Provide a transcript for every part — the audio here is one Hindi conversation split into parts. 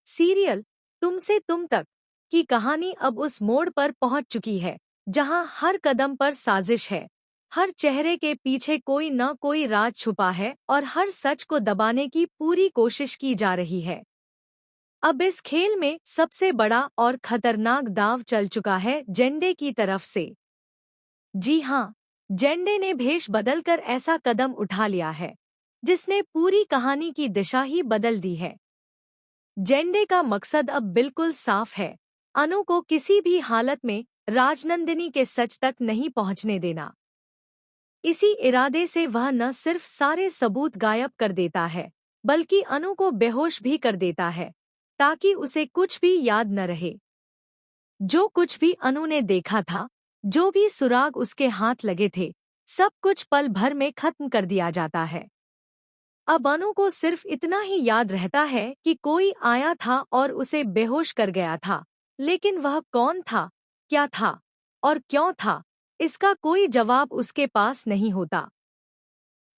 सीरियल तुमसे तुम तक की कहानी अब उस मोड़ पर पहुंच चुकी है जहां हर कदम पर साजिश है। हर चेहरे के पीछे कोई न कोई राज छुपा है और हर सच को दबाने की पूरी कोशिश की जा रही है। अब इस खेल में सबसे बड़ा और खतरनाक दांव चल चुका है जेंडे की तरफ से। जी हाँ, जेंडे ने भेष बदलकर ऐसा कदम उठा लिया है जिसने पूरी कहानी की दिशा ही बदल दी है। जेंडे का मकसद अब बिल्कुल साफ है, अनु को किसी भी हालत में राजनंदिनी के सच तक नहीं पहुंचने देना। इसी इरादे से वह न सिर्फ सारे सबूत गायब कर देता है, बल्कि अनु को बेहोश भी कर देता है, ताकि उसे कुछ भी याद न रहे। जो कुछ भी अनु ने देखा था, जो भी सुराग उसके हाथ लगे थे, सब कुछ पल भर में खत्म कर दिया जाता है। अब अनु को सिर्फ इतना ही याद रहता है कि कोई आया था और उसे बेहोश कर गया था, लेकिन वह कौन था, क्या था और क्यों था, इसका कोई जवाब उसके पास नहीं होता।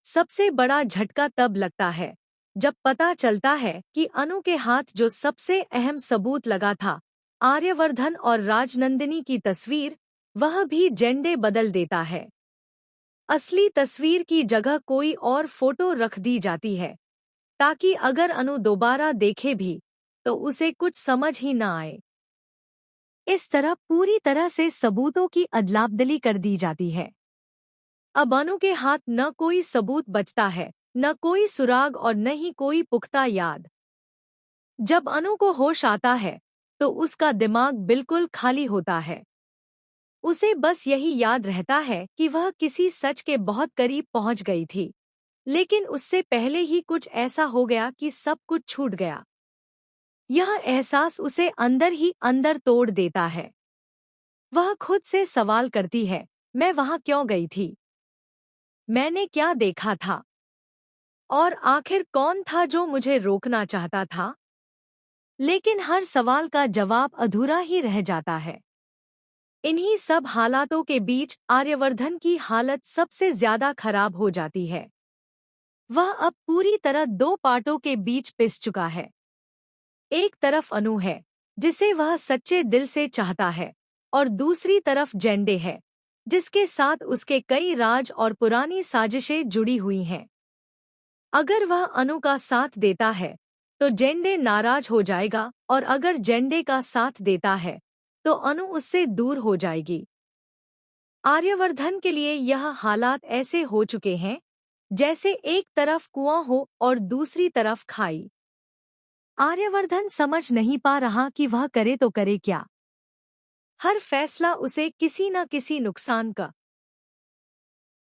सबसे बड़ा झटका तब लगता है जब पता चलता है कि अनु के हाथ जो सबसे अहम सबूत लगा था, आर्यवर्धन और राजनंदिनी की तस्वीर, वह भी जेंडे बदल देता है। असली तस्वीर की जगह कोई और फोटो रख दी जाती है, ताकि अगर अनु दोबारा देखे भी तो उसे कुछ समझ ही न आए। इस तरह पूरी तरह से सबूतों की अदलाबदली कर दी जाती है। अब अनु के हाथ न कोई सबूत बचता है, न कोई सुराग और न ही कोई पुख्ता याद। जब अनु को होश आता है तो उसका दिमाग बिल्कुल खाली होता है। उसे बस यही याद रहता है कि वह किसी सच के बहुत करीब पहुंच गई थी, लेकिन उससे पहले ही कुछ ऐसा हो गया कि सब कुछ छूट गया। यह एहसास उसे अंदर ही अंदर तोड़ देता है। वह खुद से सवाल करती है, मैं वहां क्यों गई थी? मैंने क्या देखा था? और आखिर कौन था जो मुझे रोकना चाहता था? लेकिन हर सवाल का जवाब अधूरा ही रह जाता है। इन्हीं सब हालातों के बीच आर्यवर्धन की हालत सबसे ज्यादा खराब हो जाती है। वह अब पूरी तरह दो पार्टों के बीच पिस चुका है। एक तरफ अनु है, जिसे वह सच्चे दिल से चाहता है, और दूसरी तरफ जेंडे है, जिसके साथ उसके कई राज और पुरानी साजिशें जुड़ी हुई हैं। अगर वह अनु का साथ देता है तो जेंडे नाराज हो जाएगा, और अगर जेंडे का साथ देता है तो अनु उससे दूर हो जाएगी। आर्यवर्धन के लिए यह हालात ऐसे हो चुके हैं जैसे एक तरफ कुआं हो और दूसरी तरफ खाई। आर्यवर्धन समझ नहीं पा रहा कि वह करे तो करे क्या। हर फैसला उसे किसी न किसी नुकसान का